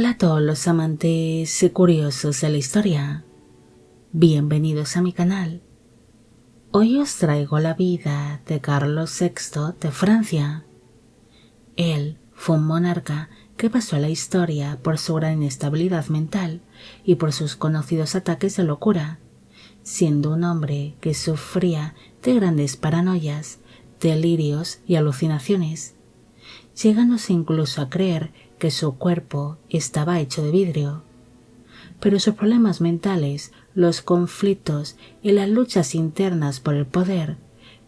Hola a todos los amantes y curiosos de la historia. Bienvenidos a mi canal. Hoy os traigo la vida de Carlos VI de Francia. Él fue un monarca que pasó a la historia por su gran inestabilidad mental y por sus conocidos ataques de locura, siendo un hombre que sufría de grandes paranoias, delirios y alucinaciones, llegándose incluso a creer que su cuerpo estaba hecho de vidrio. Pero sus problemas mentales, los conflictos y las luchas internas por el poder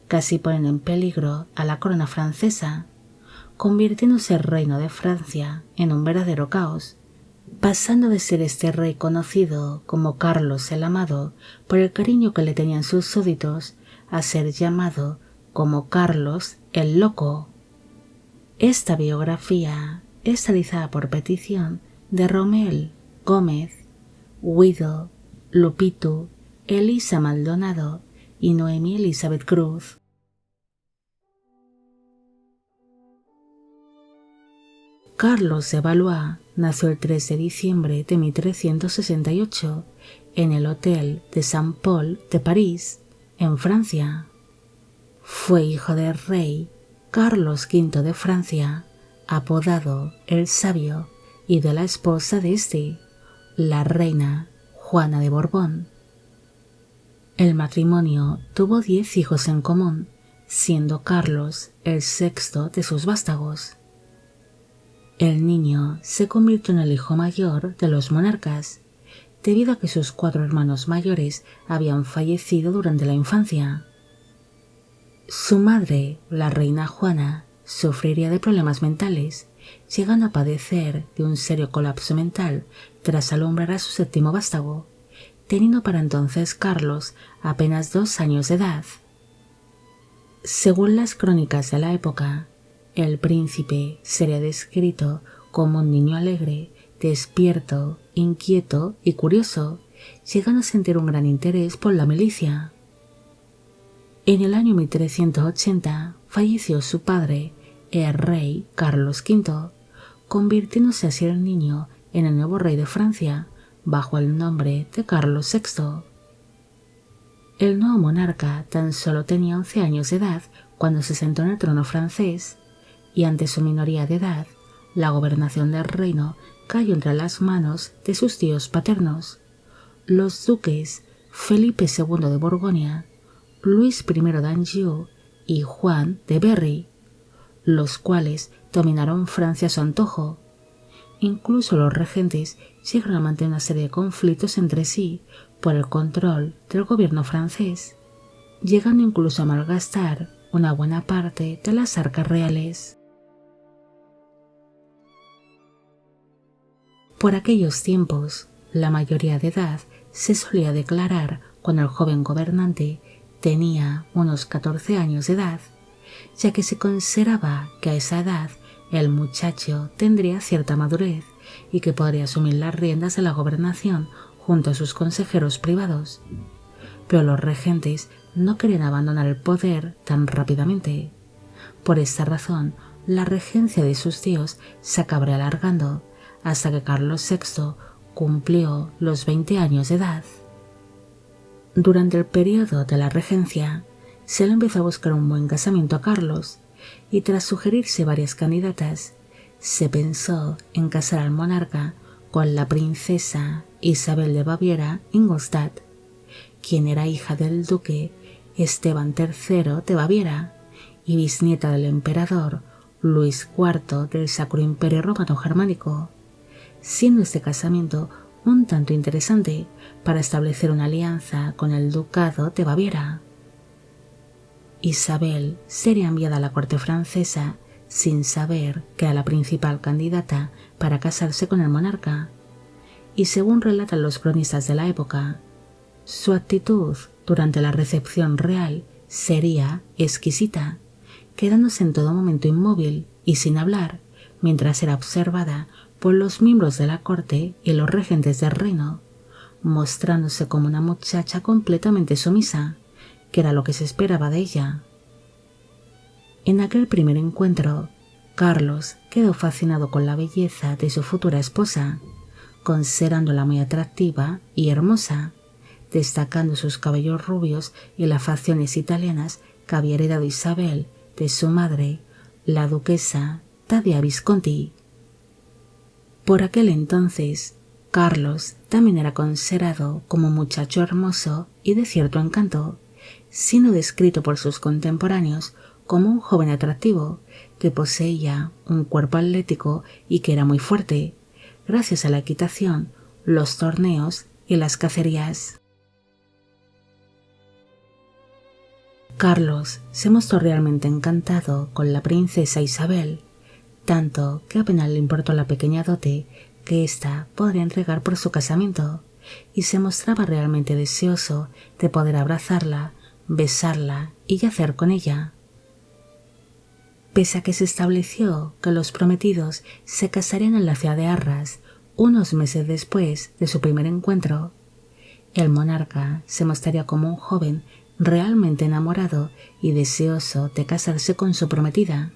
casi ponen en peligro a la corona francesa, convirtiéndose el reino de Francia en un verdadero caos, pasando de ser este rey conocido como Carlos el Amado por el cariño que le tenían sus súbditos a ser llamado como Carlos el Loco. Esta biografía es realizada por petición de Romel Gómez, Guido Lupito, Elisa Maldonado y Noemí Elizabeth Cruz. Carlos de Valois nació el 3 de diciembre de 1368 en el Hotel de Saint-Paul de París, en Francia. Fue hijo del rey Carlos V de Francia, apodado el Sabio, y de la esposa de este, la reina Juana de Borbón. El matrimonio tuvo 10 hijos en común, siendo Carlos el sexto de sus vástagos. El niño se convirtió en el hijo mayor de los monarcas, debido a que sus 4 hermanos mayores habían fallecido durante la infancia. Su madre, la reina Juana, sufriría de problemas mentales, llegando a padecer de un serio colapso mental tras alumbrar a su 7º vástago, teniendo para entonces Carlos apenas 2 años de edad. Según las crónicas de la época, el príncipe sería descrito como un niño alegre, despierto, inquieto y curioso, llegando a sentir un gran interés por la milicia. En el año 1380 falleció su padre, el rey Carlos V, convirtiéndose así el niño en el nuevo rey de Francia, bajo el nombre de Carlos VI. El nuevo monarca tan solo tenía 11 años de edad cuando se sentó en el trono francés, y ante su minoría de edad, la gobernación del reino cayó entre las manos de sus tíos paternos, los duques Felipe II de Borgoña, Luis I de Anjou y Juan de Berry, los cuales dominaron Francia a su antojo. Incluso los regentes llegaron a mantener una serie de conflictos entre sí por el control del gobierno francés, llegando incluso a malgastar una buena parte de las arcas reales. Por aquellos tiempos, la mayoría de edad se solía declarar cuando el joven gobernante tenía unos 14 años de edad, ya que se consideraba que a esa edad el muchacho tendría cierta madurez y que podría asumir las riendas de la gobernación junto a sus consejeros privados. Pero los regentes no querían abandonar el poder tan rápidamente. Por esta razón, la regencia de sus tíos se acabaría alargando hasta que Carlos VI cumplió los 20 años de edad. Durante el periodo de la regencia, se le empezó a buscar un buen casamiento a Carlos, y tras sugerirse varias candidatas, se pensó en casar al monarca con la princesa Isabel de Baviera-Ingolstadt, quien era hija del duque Esteban III de Baviera y bisnieta del emperador Luis IV del Sacro Imperio Romano Germánico, siendo este casamiento un tanto interesante para establecer una alianza con el ducado de Baviera. Isabel sería enviada a la corte francesa sin saber que era la principal candidata para casarse con el monarca, y según relatan los cronistas de la época, su actitud durante la recepción real sería exquisita, quedándose en todo momento inmóvil y sin hablar, mientras era observada por los miembros de la corte y los regentes del reino, mostrándose como una muchacha completamente sumisa, que era lo que se esperaba de ella. En aquel primer encuentro, Carlos quedó fascinado con la belleza de su futura esposa, considerándola muy atractiva y hermosa, destacando sus cabellos rubios y las facciones italianas que había heredado Isabel de su madre, la duquesa Taddea Visconti. Por aquel entonces, Carlos también era considerado como un muchacho hermoso y de cierto encanto, siendo descrito por sus contemporáneos como un joven atractivo que poseía un cuerpo atlético y que era muy fuerte, gracias a la equitación, los torneos y las cacerías. Carlos se mostró realmente encantado con la princesa Isabel, tanto que apenas le importó la pequeña dote que ésta podría entregar por su casamiento, y se mostraba realmente deseoso de poder abrazarla, besarla y yacer con ella. Pese a que se estableció que los prometidos se casarían en la ciudad de Arras unos meses después de su primer encuentro, el monarca se mostraría como un joven realmente enamorado y deseoso de casarse con su prometida.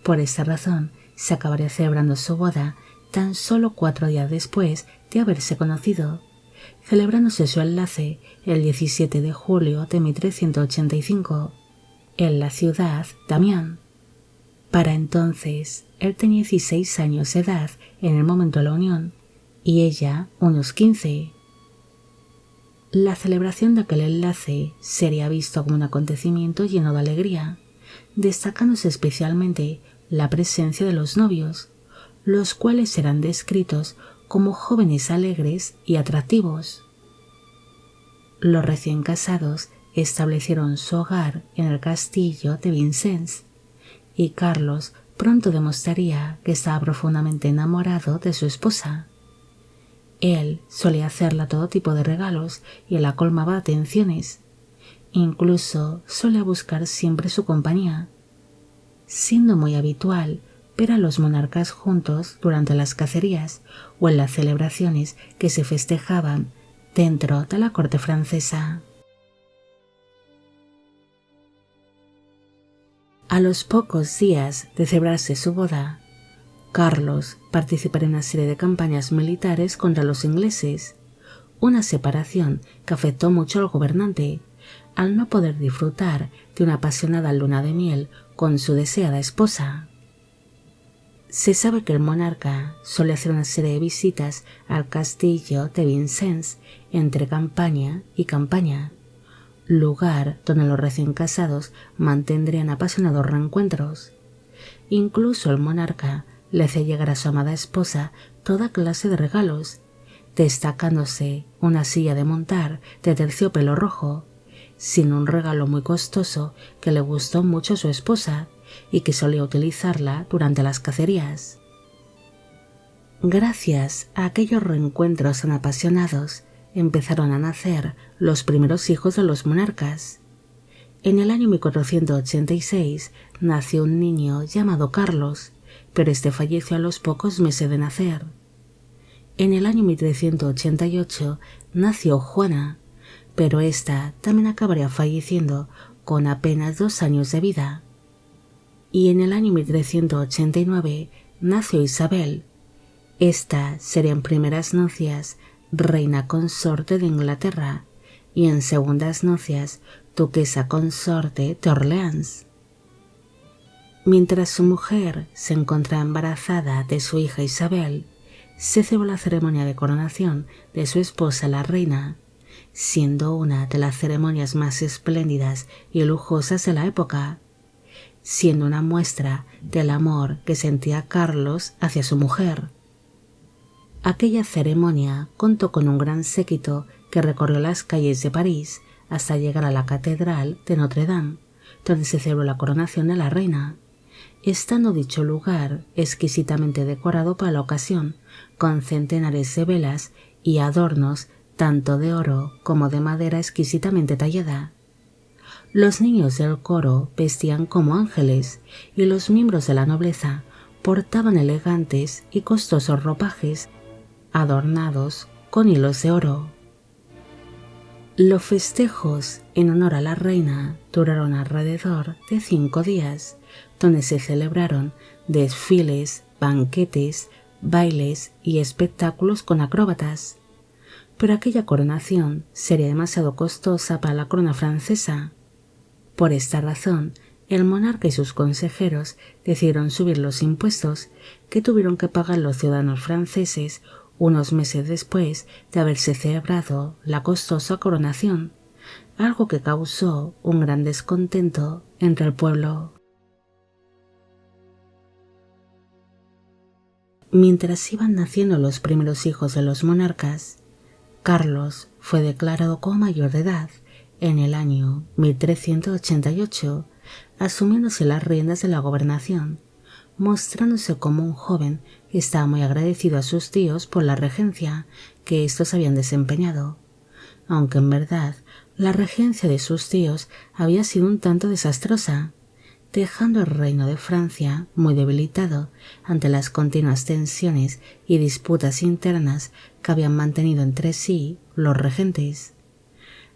Por esta razón, se acabaría celebrando su boda tan solo 4 días después de haberse conocido, celebrándose su enlace el 17 de julio de 1385, en la ciudad de Amiens. Para entonces, él tenía 16 años de edad en el momento de la unión, y ella unos 15. La celebración de aquel enlace sería visto como un acontecimiento lleno de alegría, destacándose especialmente la presencia de los novios, los cuales serán descritos como jóvenes alegres y atractivos. Los recién casados establecieron su hogar en el castillo de Vincennes, y Carlos pronto demostraría que estaba profundamente enamorado de su esposa. Él solía hacerle todo tipo de regalos y la colmaba de atenciones. Incluso solía buscar siempre su compañía, siendo muy habitual ver a los monarcas juntos durante las cacerías o en las celebraciones que se festejaban dentro de la corte francesa. A los pocos días de celebrarse su boda, Carlos participaría en una serie de campañas militares contra los ingleses, una separación que afectó mucho al gobernante, al no poder disfrutar de una apasionada luna de miel con su deseada esposa. Se sabe que el monarca solía hacer una serie de visitas al castillo de Vincennes entre campaña y campaña, lugar donde los recién casados mantendrían apasionados reencuentros. Incluso el monarca le hacía llegar a su amada esposa toda clase de regalos, destacándose una silla de montar de terciopelo rojo, sin un regalo muy costoso que le gustó mucho a su esposa y que solía utilizarla durante las cacerías. Gracias a aquellos reencuentros tan apasionados, empezaron a nacer los primeros hijos de los monarcas. En el año 1486 nació un niño llamado Carlos, pero este falleció a los pocos meses de nacer. En el año 1388 nació Juana, pero esta también acabaría falleciendo con apenas 2 años de vida. Y en el año 1389 nació Isabel. Esta sería en primeras nupcias reina consorte de Inglaterra y en segundas nupcias duquesa consorte de Orleans. Mientras su mujer se encontraba embarazada de su hija Isabel, se celebró la ceremonia de coronación de su esposa la reina, siendo una de las ceremonias más espléndidas y lujosas de la época, siendo una muestra del amor que sentía Carlos hacia su mujer. Aquella ceremonia contó con un gran séquito que recorrió las calles de París hasta llegar a la catedral de Notre Dame, donde se celebró la coronación de la reina, estando dicho lugar exquisitamente decorado para la ocasión, con centenares de velas y adornos tanto de oro como de madera exquisitamente tallada. Los niños del coro vestían como ángeles y los miembros de la nobleza portaban elegantes y costosos ropajes adornados con hilos de oro. Los festejos en honor a la reina duraron alrededor de 5 días, donde se celebraron desfiles, banquetes, bailes y espectáculos con acróbatas. Pero aquella coronación sería demasiado costosa para la corona francesa. Por esta razón, el monarca y sus consejeros decidieron subir los impuestos que tuvieron que pagar los ciudadanos franceses unos meses después de haberse celebrado la costosa coronación, algo que causó un gran descontento entre el pueblo. Mientras iban naciendo los primeros hijos de los monarcas, Carlos fue declarado como mayor de edad en el año 1388, asumiéndose las riendas de la gobernación, mostrándose como un joven que estaba muy agradecido a sus tíos por la regencia que éstos habían desempeñado, aunque en verdad la regencia de sus tíos había sido un tanto desastrosa, dejando el reino de Francia muy debilitado ante las continuas tensiones y disputas internas que habían mantenido entre sí los regentes,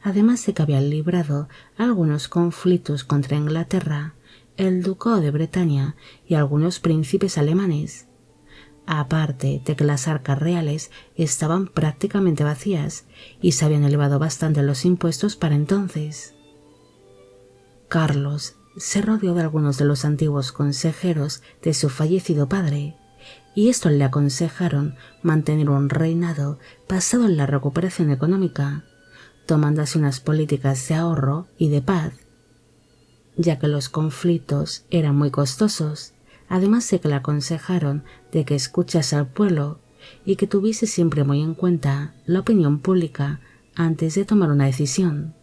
además de que habían librado algunos conflictos contra Inglaterra, el ducado de Bretaña y algunos príncipes alemanes, aparte de que las arcas reales estaban prácticamente vacías y se habían elevado bastante los impuestos para entonces. Carlos se rodeó de algunos de los antiguos consejeros de su fallecido padre, y estos le aconsejaron mantener un reinado basado en la recuperación económica, tomando así unas políticas de ahorro y de paz, ya que los conflictos eran muy costosos, además de que le aconsejaron de que escuchase al pueblo y que tuviese siempre muy en cuenta la opinión pública antes de tomar una decisión.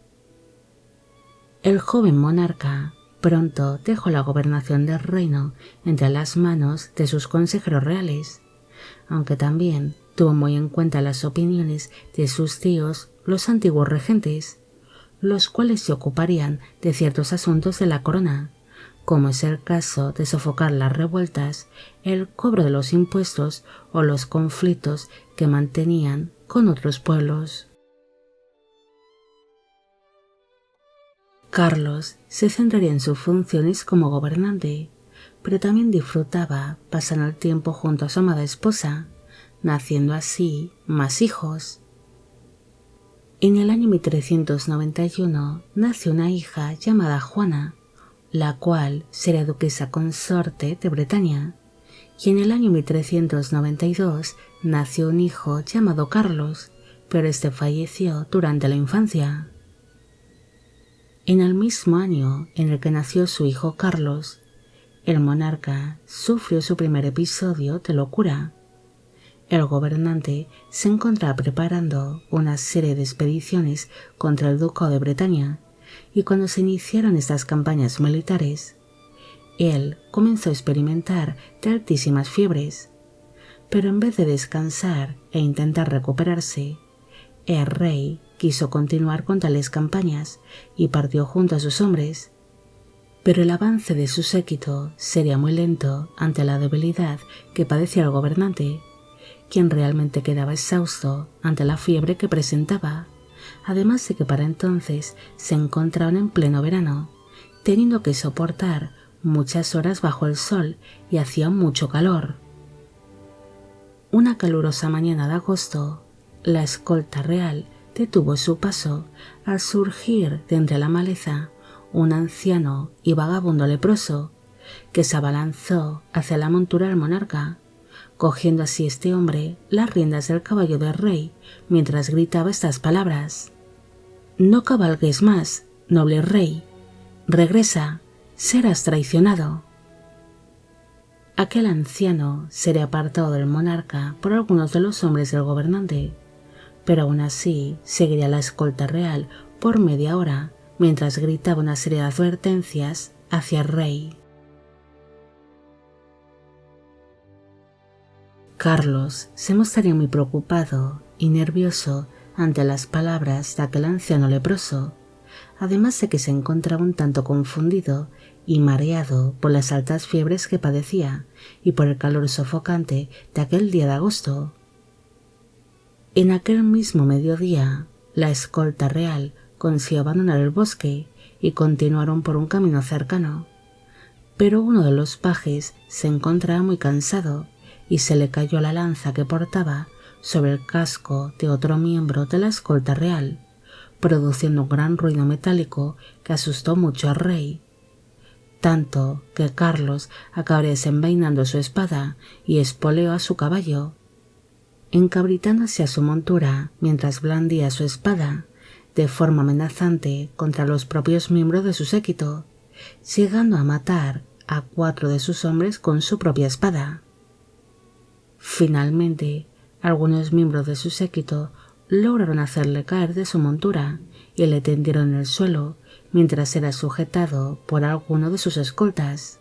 El joven monarca pronto dejó la gobernación del reino entre las manos de sus consejeros reales, aunque también tuvo muy en cuenta las opiniones de sus tíos, los antiguos regentes, los cuales se ocuparían de ciertos asuntos de la corona, como es el caso de sofocar las revueltas, el cobro de los impuestos o los conflictos que mantenían con otros pueblos. Carlos se centraría en sus funciones como gobernante, pero también disfrutaba pasando el tiempo junto a su amada esposa, naciendo así más hijos. En el año 1391 nació una hija llamada Juana, la cual sería duquesa consorte de Bretaña, y en el año 1392 nació un hijo llamado Carlos, pero este falleció durante la infancia. En el mismo año en el que nació su hijo Carlos, el monarca sufrió su primer episodio de locura. El gobernante se encontraba preparando una serie de expediciones contra el ducado de Bretaña, y cuando se iniciaron estas campañas militares, él comenzó a experimentar de altísimas fiebres, pero en vez de descansar e intentar recuperarse, el rey quiso continuar con tales campañas y partió junto a sus hombres, pero el avance de su séquito sería muy lento ante la debilidad que padecía el gobernante, quien realmente quedaba exhausto ante la fiebre que presentaba, además de que para entonces se encontraban en pleno verano, teniendo que soportar muchas horas bajo el sol y hacía mucho calor. Una calurosa mañana de agosto, la escolta real detuvo su paso al surgir de entre la maleza un anciano y vagabundo leproso que se abalanzó hacia la montura del monarca, cogiendo así este hombre las riendas del caballo del rey mientras gritaba estas palabras: «No cabalgues más, noble rey, regresa, serás traicionado». Aquel anciano sería apartado del monarca por algunos de los hombres del gobernante, pero aún así seguiría la escolta real por media hora mientras gritaba una serie de advertencias hacia el rey. Carlos se mostraría muy preocupado y nervioso ante las palabras de aquel anciano leproso, además de que se encontraba un tanto confundido y mareado por las altas fiebres que padecía y por el calor sofocante de aquel día de agosto. En aquel mismo mediodía, la escolta real consiguió abandonar el bosque y continuaron por un camino cercano, pero uno de los pajes se encontraba muy cansado y se le cayó la lanza que portaba sobre el casco de otro miembro de la escolta real, produciendo un gran ruido metálico que asustó mucho al rey, tanto que Carlos acabó desenvainando su espada y espoleó a su caballo, encabritándose a su montura mientras blandía su espada de forma amenazante contra los propios miembros de su séquito, llegando a matar a 4 de sus hombres con su propia espada. Finalmente, algunos miembros de su séquito lograron hacerle caer de su montura y le tendieron en el suelo mientras era sujetado por alguno de sus escoltas.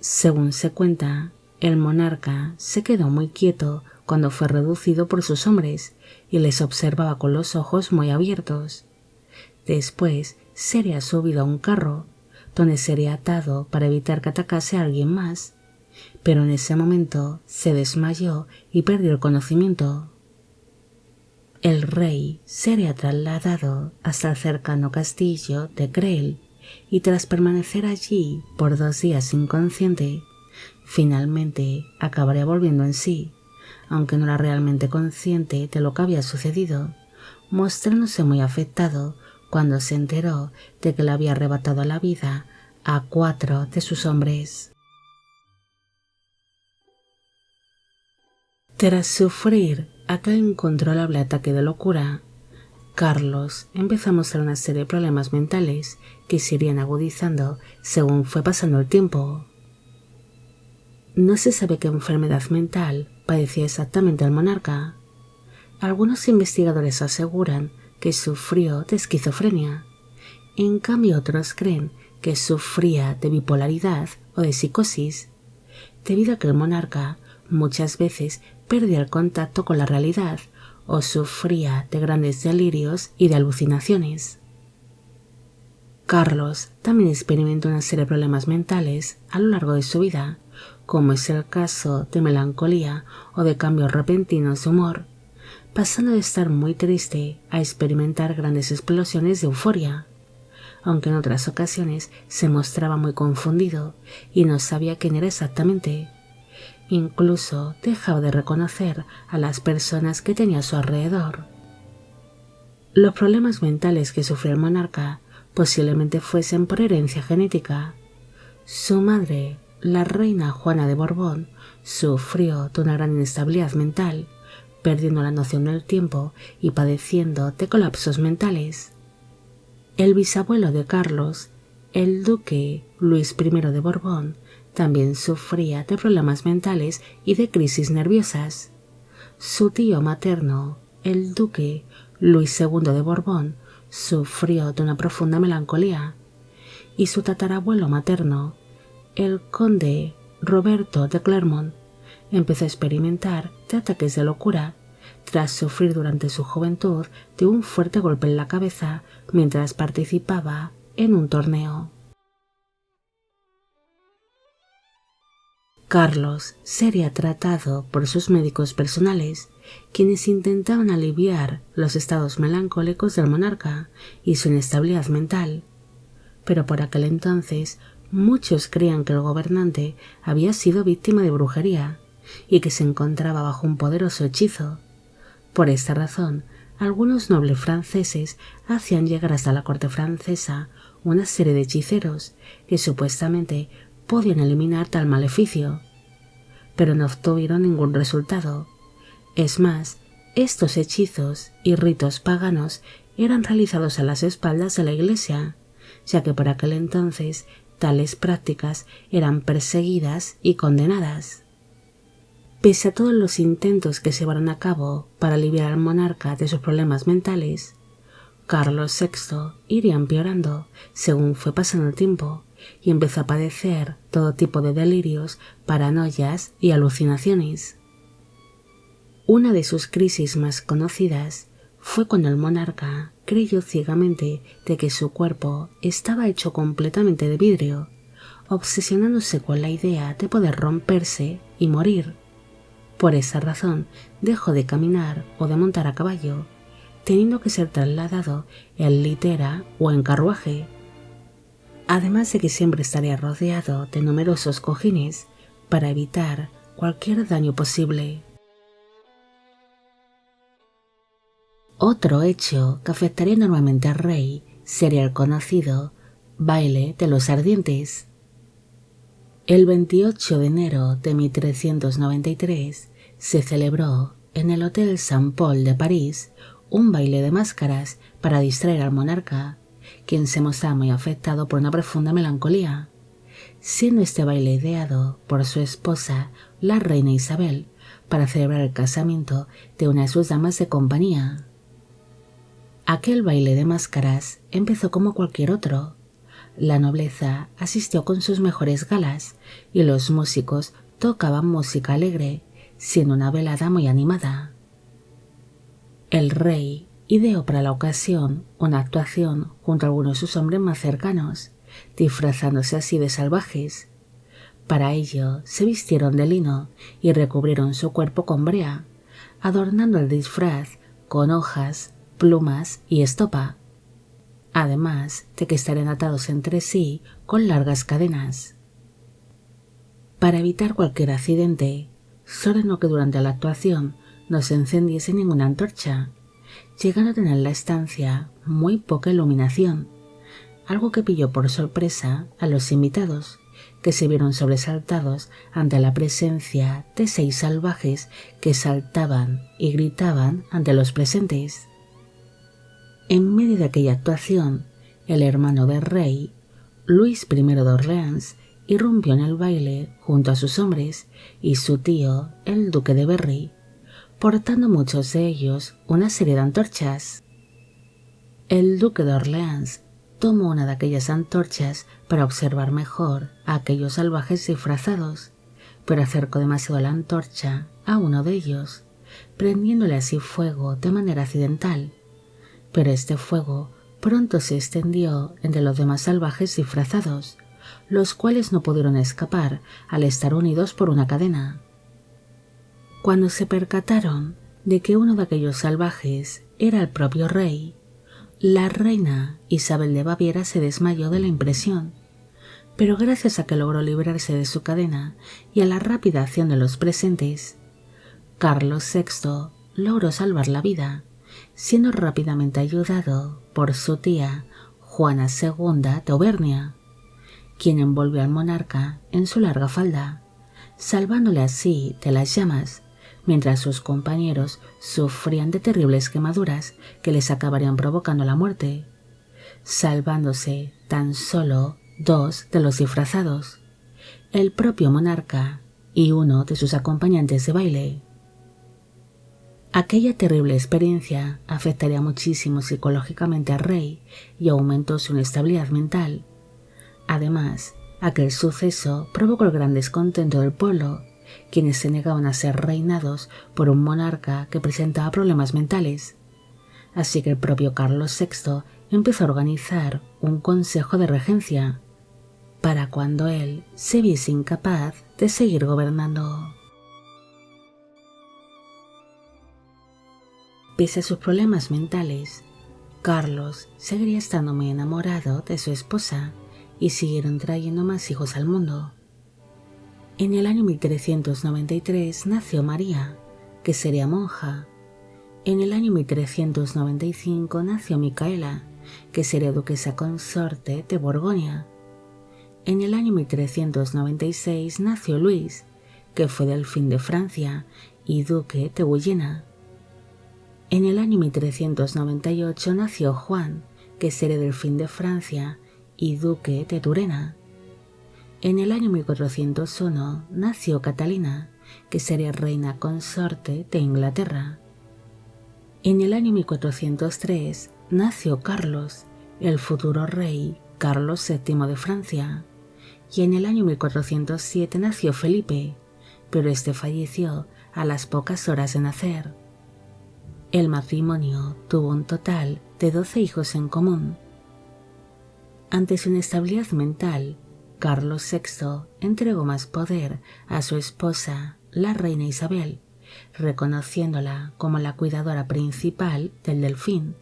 Según se cuenta, el monarca se quedó muy quieto cuando fue reducido por sus hombres y les observaba con los ojos muy abiertos. Después sería subido a un carro, donde sería atado para evitar que atacase a alguien más, pero en ese momento se desmayó y perdió el conocimiento. El rey sería trasladado hasta el cercano castillo de Creil y tras permanecer allí por 2 días inconsciente, finalmente acabaría volviendo en sí, aunque no era realmente consciente de lo que había sucedido, mostrándose muy afectado cuando se enteró de que le había arrebatado la vida a 4 de sus hombres. Tras sufrir aquel incontrolable ataque de locura, Carlos empezó a mostrar una serie de problemas mentales que se irían agudizando según fue pasando el tiempo. No se sabe qué enfermedad mental padecía exactamente el monarca. Algunos investigadores aseguran que sufrió de esquizofrenia, en cambio otros creen que sufría de bipolaridad o de psicosis, debido a que el monarca muchas veces perdía el contacto con la realidad o sufría de grandes delirios y de alucinaciones. Carlos también experimentó una serie de problemas mentales a lo largo de su vida, como es el caso de melancolía o de cambios repentinos de humor, pasando de estar muy triste a experimentar grandes explosiones de euforia, aunque en otras ocasiones se mostraba muy confundido y no sabía quién era exactamente. Incluso dejaba de reconocer a las personas que tenía a su alrededor. Los problemas mentales que sufrió el monarca posiblemente fuesen por herencia genética. Su madre, la reina Juana de Borbón, sufrió de una gran inestabilidad mental, perdiendo la noción del tiempo y padeciendo de colapsos mentales. El bisabuelo de Carlos, el duque Luis I de Borbón, también sufría de problemas mentales y de crisis nerviosas. Su tío materno, el duque Luis II de Borbón, sufrió de una profunda melancolía, y su tatarabuelo materno, el conde Roberto de Clermont, empezó a experimentar de ataques de locura tras sufrir durante su juventud de un fuerte golpe en la cabeza mientras participaba en un torneo. Carlos sería tratado por sus médicos personales, quienes intentaban aliviar los estados melancólicos del monarca y su inestabilidad mental, pero por aquel entonces muchos creían que el gobernante había sido víctima de brujería y que se encontraba bajo un poderoso hechizo. Por esta razón, algunos nobles franceses hacían llegar hasta la corte francesa una serie de hechiceros que supuestamente podían eliminar tal maleficio, pero no obtuvieron ningún resultado. Es más, estos hechizos y ritos paganos eran realizados a las espaldas de la Iglesia, ya que por aquel entonces tales prácticas eran perseguidas y condenadas. Pese a todos los intentos que se llevaron a cabo para aliviar al monarca de sus problemas mentales, Carlos VI iría empeorando según fue pasando el tiempo y empezó a padecer todo tipo de delirios, paranoias y alucinaciones. Una de sus crisis más conocidas fue cuando el monarca creyó ciegamente de que su cuerpo estaba hecho completamente de vidrio, obsesionándose con la idea de poder romperse y morir. Por esa razón dejó de caminar o de montar a caballo, teniendo que ser trasladado en litera o en carruaje, además de que siempre estaría rodeado de numerosos cojines para evitar cualquier daño posible. Otro hecho que afectaría enormemente al rey sería el conocido baile de los ardientes. El 28 de enero de 1393 se celebró en el Hotel Saint-Paul de París un baile de máscaras para distraer al monarca, quien se mostraba muy afectado por una profunda melancolía, siendo este baile ideado por su esposa, la reina Isabel, para celebrar el casamiento de una de sus damas de compañía. Aquel baile de máscaras empezó como cualquier otro. La nobleza asistió con sus mejores galas y los músicos tocaban música alegre, siendo una velada muy animada. El rey ideó para la ocasión una actuación junto a algunos de sus hombres más cercanos, disfrazándose así de salvajes. Para ello se vistieron de lino y recubrieron su cuerpo con brea, adornando el disfraz con hojas, plumas y estopa, además de que estarían atados entre sí con largas cadenas. Para evitar cualquier accidente, se ordenó que durante la actuación no se encendiese ninguna antorcha, llegando a tener la estancia muy poca iluminación, algo que pilló por sorpresa a los invitados, que se vieron sobresaltados ante la presencia de 6 salvajes que saltaban y gritaban ante los presentes. En medio de aquella actuación, el hermano del rey, Luis I de Orleans, irrumpió en el baile junto a sus hombres y su tío, el duque de Berry, portando muchos de ellos una serie de antorchas. El duque de Orleans tomó una de aquellas antorchas para observar mejor a aquellos salvajes disfrazados, pero acercó demasiado la antorcha a uno de ellos, prendiéndole así fuego de manera accidental. Pero este fuego pronto se extendió entre los demás salvajes disfrazados, los cuales no pudieron escapar al estar unidos por una cadena. Cuando se percataron de que uno de aquellos salvajes era el propio rey, la reina Isabel de Baviera se desmayó de la impresión, pero gracias a que logró librarse de su cadena y a la rápida acción de los presentes, Carlos VI logró salvar la vida, siendo rápidamente ayudado por su tía Juana II de Auvernia, quien envolvió al monarca en su larga falda, salvándole así de las llamas, mientras sus compañeros sufrían de terribles quemaduras que les acabarían provocando la muerte, salvándose tan solo 2 de los disfrazados, el propio monarca y uno de sus acompañantes de baile. Aquella terrible experiencia afectaría muchísimo psicológicamente al rey y aumentó su inestabilidad mental. Además, aquel suceso provocó el gran descontento del pueblo, quienes se negaban a ser reinados por un monarca que presentaba problemas mentales. Así que el propio Carlos VI empezó a organizar un consejo de regencia, para cuando él se viese incapaz de seguir gobernando. Pese a sus problemas mentales, Carlos seguiría estando muy enamorado de su esposa y siguieron trayendo más hijos al mundo. En el año 1393 nació María, que sería monja. En el año 1395 nació Micaela, que sería duquesa consorte de Borgoña. En el año 1396 nació Luis, que fue delfín de Francia y duque de Guyena. En el año 1398 nació Juan, que sería delfín de Francia y duque de Turena. En el año 1401 nació Catalina, que sería reina consorte de Inglaterra. En el año 1403 nació Carlos, el futuro rey Carlos VII de Francia. Y en el año 1407 nació Felipe, pero este falleció a las pocas horas de nacer. El matrimonio tuvo un total de 12 hijos en común. Ante su inestabilidad mental, Carlos VI entregó más poder a su esposa, la reina Isabel, reconociéndola como la cuidadora principal del delfín,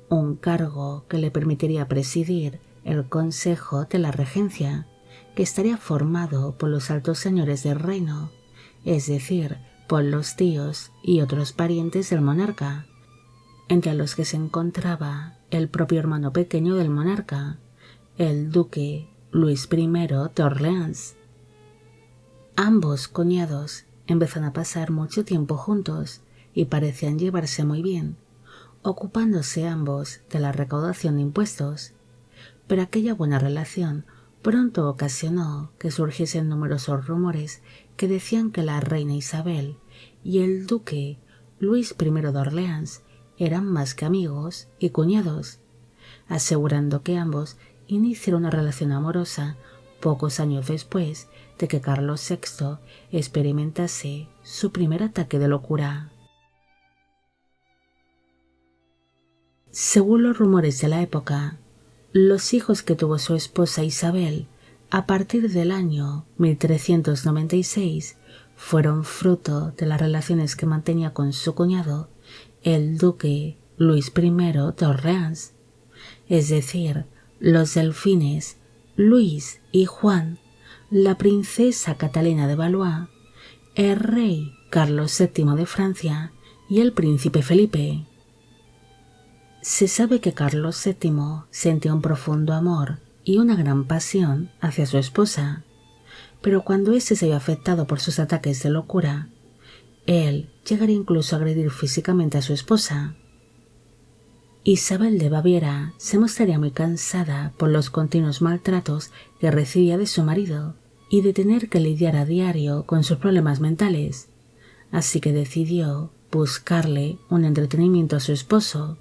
un cargo que le permitiría presidir el Consejo de la Regencia, que estaría formado por los altos señores del reino, es decir, por los tíos y otros parientes del monarca, entre los que se encontraba el propio hermano pequeño del monarca, el duque Luis I de Orleans. Ambos cuñados empezaron a pasar mucho tiempo juntos y parecían llevarse muy bien, ocupándose ambos de la recaudación de impuestos, pero aquella buena relación pronto ocasionó que surgiesen numerosos rumores que decían que la reina Isabel y el duque Luis I de Orleans eran más que amigos y cuñados, asegurando que ambos iniciaron una relación amorosa pocos años después de que Carlos VI experimentase su primer ataque de locura. Según los rumores de la época, los hijos que tuvo su esposa Isabel a partir del año 1396 fueron fruto de las relaciones que mantenía con su cuñado, el duque Luis I de Orleans, es decir, los delfines Luis y Juan, la princesa Catalina de Valois, el rey Carlos VII de Francia y el príncipe Felipe. Se sabe que Carlos VII sentía un profundo amor y una gran pasión hacia su esposa, pero cuando éste se vio afectado por sus ataques de locura, él llegaría incluso a agredir físicamente a su esposa. Isabel de Baviera se mostraría muy cansada por los continuos maltratos que recibía de su marido y de tener que lidiar a diario con sus problemas mentales, así que decidió buscarle un entretenimiento a su esposo.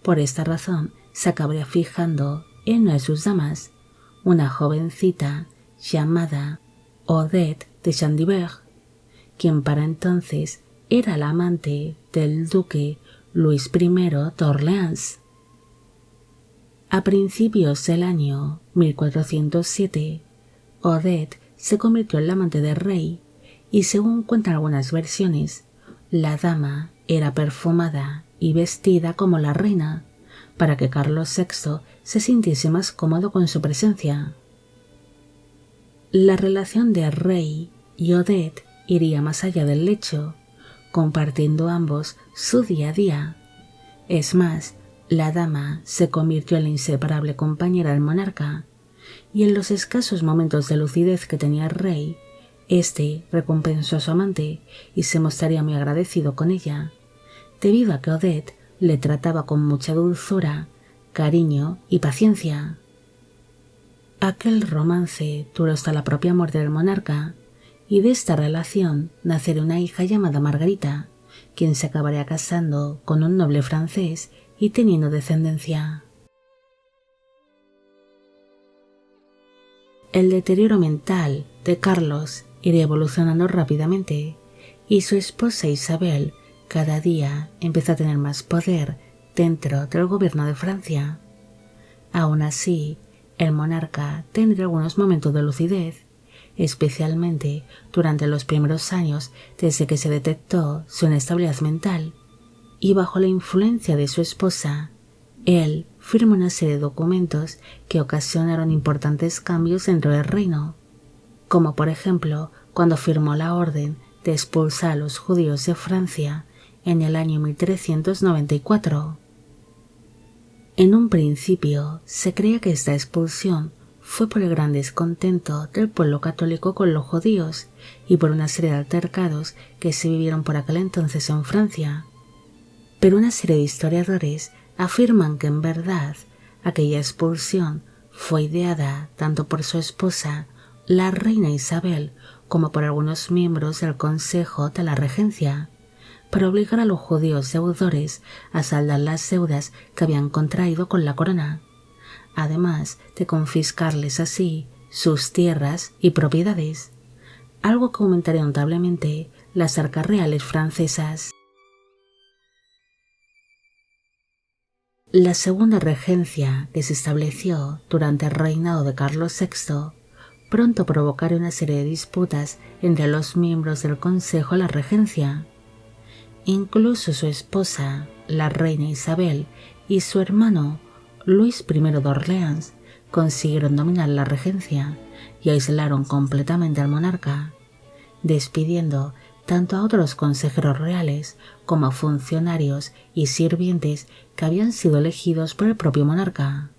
Por esta razón se acabaría fijando en una de sus damas, una jovencita llamada Odette de Chandibert, quien para entonces era la amante del duque Luis I de Orleans. A principios del año 1407, Odette se convirtió en la amante del rey y, según cuentan algunas versiones, la dama era perfumada y vestida como la reina para que Carlos VI se sintiese más cómodo con su presencia. La relación de rey y Odette iría más allá del lecho, compartiendo ambos su día a día. Es más, la dama se convirtió en la inseparable compañera del monarca, y en los escasos momentos de lucidez que tenía el rey, éste recompensó a su amante y se mostraría muy agradecido con ella, debido a que Odette le trataba con mucha dulzura, cariño y paciencia. Aquel romance duró hasta la propia muerte del monarca, y de esta relación nacería una hija llamada Margarita, quien se acabaría casando con un noble francés y teniendo descendencia. El deterioro mental de Carlos iría evolucionando rápidamente y su esposa Isabel cada día empezó a tener más poder dentro del gobierno de Francia. Aún así, el monarca tendría algunos momentos de lucidez, especialmente durante los primeros años desde que se detectó su inestabilidad mental, y bajo la influencia de su esposa, él firmó una serie de documentos que ocasionaron importantes cambios dentro del reino, como por ejemplo cuando firmó la orden de expulsar a los judíos de Francia en el año 1394. En un principio se creía que esta expulsión fue por el gran descontento del pueblo católico con los judíos y por una serie de altercados que se vivieron por aquel entonces en Francia. Pero una serie de historiadores afirman que en verdad aquella expulsión fue ideada tanto por su esposa, la reina Isabel, como por algunos miembros del Consejo de la Regencia, para obligar a los judíos deudores a saldar las deudas que habían contraído con la corona, además de confiscarles así sus tierras y propiedades, algo que aumentaría notablemente las arcas reales francesas. La segunda regencia que se estableció durante el reinado de Carlos VI pronto provocaría una serie de disputas entre los miembros del Consejo de la Regencia. Incluso su esposa, la reina Isabel, y su hermano, Luis I de Orleans, consiguieron dominar la regencia y aislaron completamente al monarca, despidiendo tanto a otros consejeros reales como a funcionarios y sirvientes que habían sido elegidos por el propio monarca.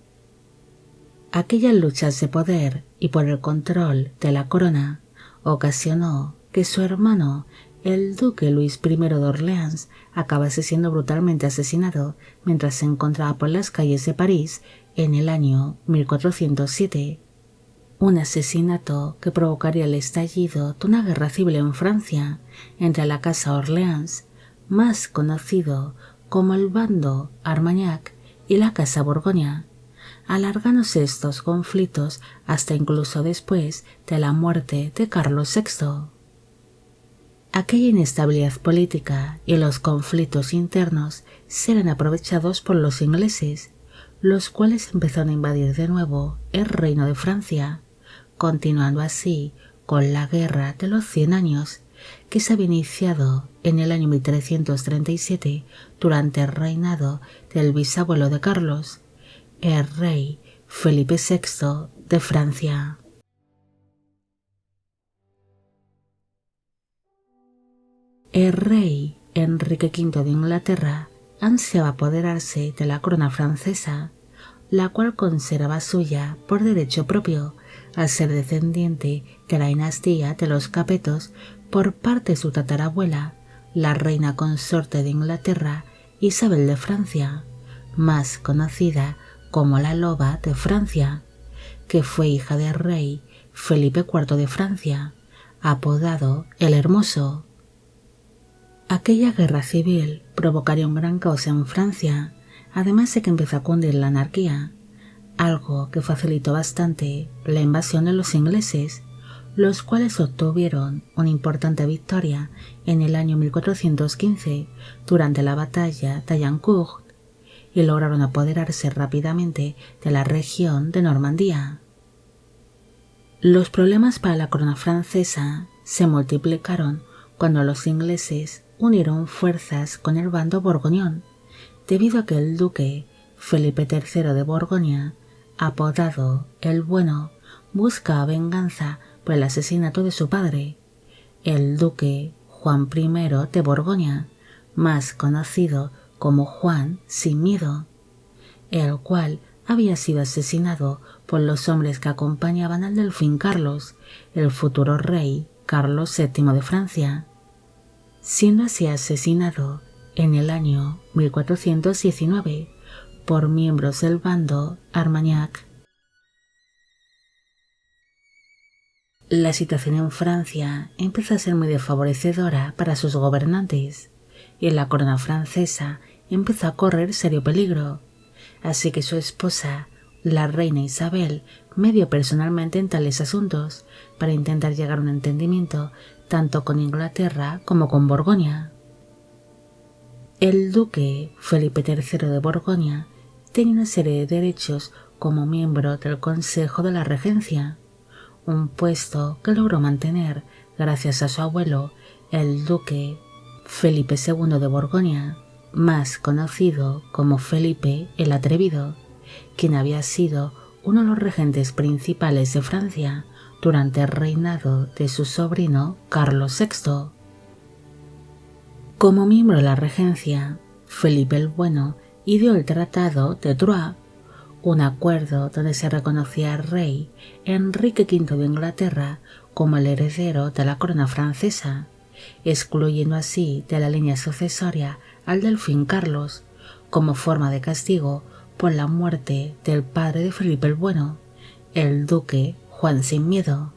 Aquellas luchas de poder y por el control de la corona ocasionó que su hermano, el duque Luis I de Orleans, acabase siendo brutalmente asesinado mientras se encontraba por las calles de París en el año 1407. Un asesinato que provocaría el estallido de una guerra civil en Francia entre la Casa Orleans, más conocido como el bando Armagnac, y la Casa Borgoña, alargándose estos conflictos hasta incluso después de la muerte de Carlos VI. Aquella inestabilidad política y los conflictos internos serán aprovechados por los ingleses, los cuales empezaron a invadir de nuevo el reino de Francia, continuando así con la Guerra de los 100 años, que se había iniciado en el año 1337 durante el reinado del bisabuelo de Carlos, el rey Felipe VI de Francia. El rey Enrique V de Inglaterra ansiaba apoderarse de la corona francesa, la cual consideraba suya por derecho propio, al ser descendiente de la dinastía de los Capetos por parte de su tatarabuela, la reina consorte de Inglaterra Isabel de Francia, más conocida como la Loba de Francia, que fue hija del rey Felipe IV de Francia, apodado el Hermoso. Aquella guerra civil provocaría un gran caos en Francia, además de que empezó a cundir la anarquía, algo que facilitó bastante la invasión de los ingleses, los cuales obtuvieron una importante victoria en el año 1415 durante la batalla de Agincourt y lograron apoderarse rápidamente de la región de Normandía. Los problemas para la corona francesa se multiplicaron cuando los ingleses unieron fuerzas con el bando borgoñón, debido a que el duque Felipe III de Borgoña, apodado el Bueno, buscaba venganza por el asesinato de su padre, el duque Juan I de Borgoña, más conocido como Juan sin Miedo, el cual había sido asesinado por los hombres que acompañaban al delfín Carlos, el futuro rey Carlos VII de Francia, siendo así asesinado en el año 1419 por miembros del bando Armagnac. La situación en Francia empezó a ser muy desfavorecedora para sus gobernantes y la corona francesa empezó a correr serio peligro, así que su esposa, la reina Isabel, medió personalmente en tales asuntos para intentar llegar a un entendimiento tanto con Inglaterra como con Borgoña. El duque Felipe III de Borgoña tenía una serie de derechos como miembro del Consejo de la Regencia, un puesto que logró mantener gracias a su abuelo, el duque Felipe II de Borgoña, más conocido como Felipe el Atrevido, quien había sido uno de los regentes principales de Francia durante el reinado de su sobrino Carlos VI. Como miembro de la regencia, Felipe el Bueno ideó el Tratado de Troyes, un acuerdo donde se reconocía al rey Enrique V de Inglaterra como el heredero de la corona francesa, excluyendo así de la línea sucesoria al delfín Carlos, como forma de castigo por la muerte del padre de Felipe el Bueno, el duque Juan sin Miedo.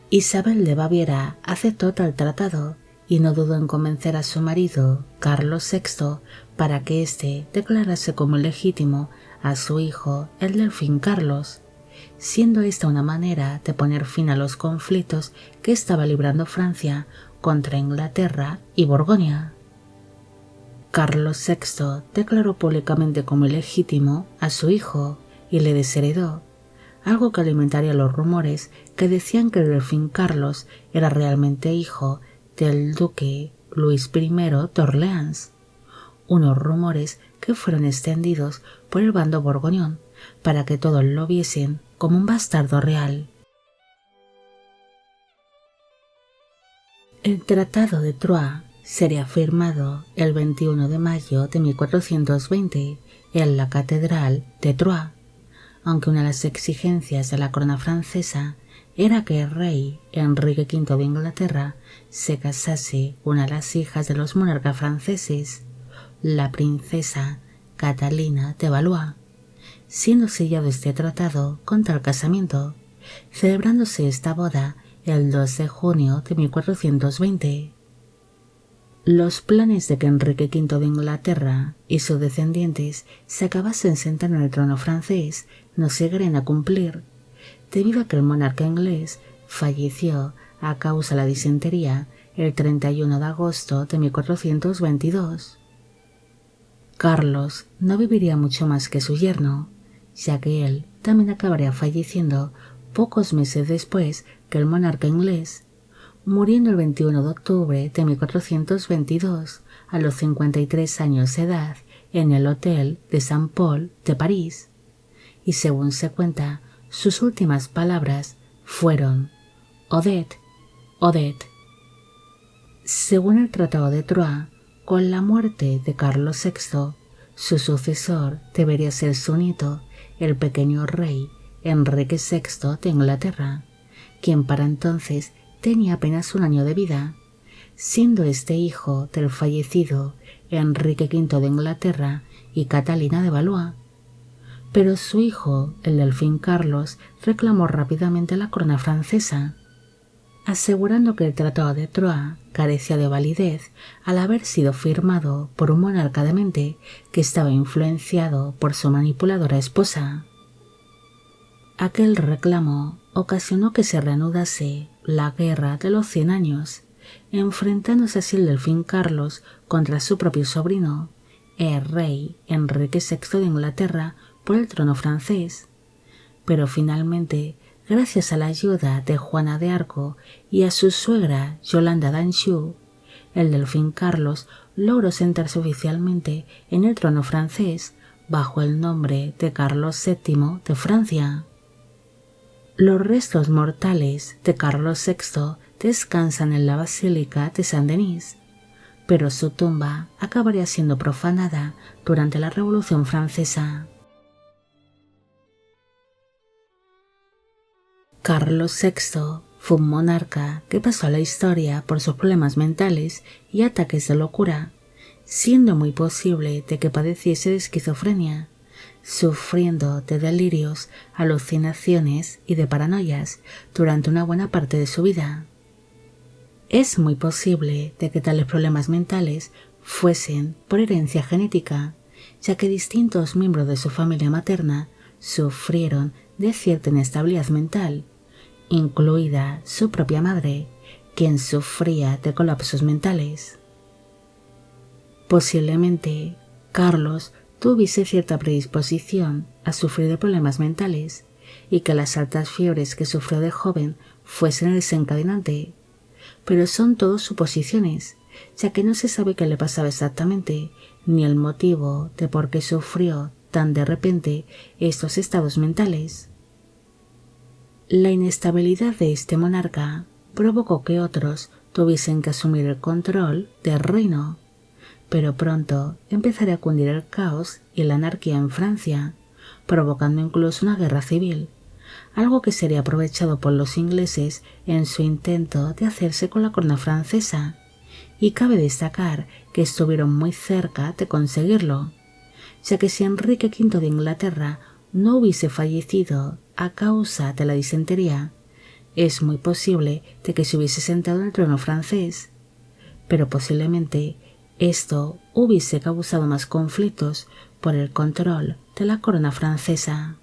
Isabel de Baviera aceptó tal tratado y no dudó en convencer a su marido, Carlos VI, para que éste declarase como legítimo a su hijo, el delfín Carlos, siendo esta una manera de poner fin a los conflictos que estaba librando Francia contra Inglaterra y Borgoña. Carlos VI declaró públicamente como ilegítimo a su hijo y le desheredó, algo que alimentaría los rumores que decían que el delfín Carlos era realmente hijo del duque Luis I de Orleans, unos rumores que fueron extendidos por el bando borgoñón para que todos lo viesen como un bastardo real. El Tratado de Troyes sería firmado el 21 de mayo de 1420 en la Catedral de Troyes, aunque una de las exigencias de la corona francesa era que el rey Enrique V de Inglaterra se casase con una de las hijas de los monarcas franceses, la princesa Catalina de Valois, siendo sellado este tratado con tal casamiento, celebrándose esta boda el 2 de junio de 1420. Los planes de que Enrique V de Inglaterra y sus descendientes se acabasen sentando en el trono francés no se llegarían a cumplir, debido a que el monarca inglés falleció a causa de la disentería el 31 de agosto de 1422. Carlos no viviría mucho más que su yerno, ya que él también acabaría falleciendo pocos meses después que el monarca inglés, muriendo el 21 de octubre de 1422 a los 53 años de edad en el Hotel de Saint-Paul de París, y según se cuenta, sus últimas palabras fueron «Odette, Odette». Según el Tratado de Troyes, con la muerte de Carlos VI, su sucesor debería ser su nieto, el pequeño rey Enrique VI de Inglaterra, quien para entonces tenía apenas un año de vida, siendo este hijo del fallecido Enrique V de Inglaterra y Catalina de Valois. Pero su hijo, el delfín Carlos, reclamó rápidamente la corona francesa, asegurando que el Tratado de Troyes carecía de validez al haber sido firmado por un monarca demente que estaba influenciado por su manipuladora esposa. Aquel reclamo ocasionó que se reanudase la Guerra de los 100 años, enfrentándose así el delfín Carlos contra su propio sobrino, el rey Enrique VI de Inglaterra, por el trono francés. Pero finalmente, gracias a la ayuda de Juana de Arco y a su suegra Yolanda d'Anjou, el delfín Carlos logró sentarse oficialmente en el trono francés bajo el nombre de Carlos VII de Francia. Los restos mortales de Carlos VI descansan en la Basílica de Saint-Denis, pero su tumba acabaría siendo profanada durante la Revolución Francesa. Carlos VI fue un monarca que pasó a la historia por sus problemas mentales y ataques de locura, siendo muy posible de que padeciese de esquizofrenia, sufriendo de delirios, alucinaciones y de paranoias durante una buena parte de su vida. Es muy posible de que tales problemas mentales fuesen por herencia genética, ya que distintos miembros de su familia materna sufrieron de cierta inestabilidad mental, incluida su propia madre, quien sufría de colapsos mentales. Posiblemente, Carlos tuviese cierta predisposición a sufrir de problemas mentales y que las altas fiebres que sufrió de joven fuesen el desencadenante, pero son todo suposiciones, ya que no se sabe qué le pasaba exactamente, ni el motivo de por qué sufrió tan de repente estos estados mentales. La inestabilidad de este monarca provocó que otros tuviesen que asumir el control del reino, pero pronto empezaría a cundir el caos y la anarquía en Francia, provocando incluso una guerra civil, algo que sería aprovechado por los ingleses en su intento de hacerse con la corona francesa, y cabe destacar que estuvieron muy cerca de conseguirlo, ya que si Enrique V de Inglaterra no hubiese fallecido a causa de la disentería, es muy posible de que se hubiese sentado en el trono francés, pero posiblemente esto hubiese causado más conflictos por el control de la corona francesa.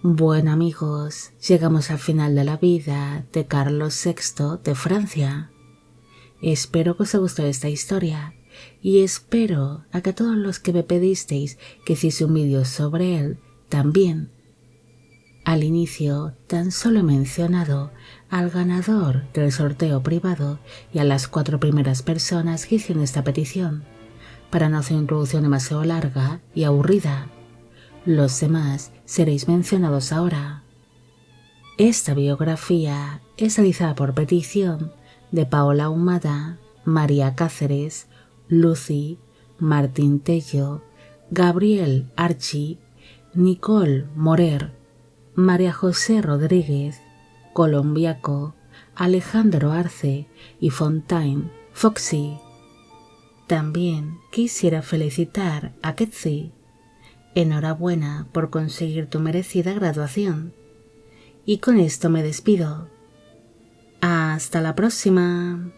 Bueno amigos, llegamos al final de la vida de Carlos VI de Francia. Espero que os haya gustado esta historia y espero a que todos los que me pedisteis que hiciese un vídeo sobre él también. Al inicio tan solo he mencionado al ganador del sorteo privado y a las 4 primeras personas que hicieron esta petición, para no hacer una introducción demasiado larga y aburrida. Los demás seréis mencionados ahora. Esta biografía es realizada por petición de Paola Ahumada, María Cáceres, Lucy, Martín Tello, Gabriel Archi, Nicole Morer, María José Rodríguez, Colombiaco, Alejandro Arce y Fontaine Foxy. También quisiera felicitar a Ketsi. Enhorabuena por conseguir tu merecida graduación. Y con esto me despido. Hasta la próxima.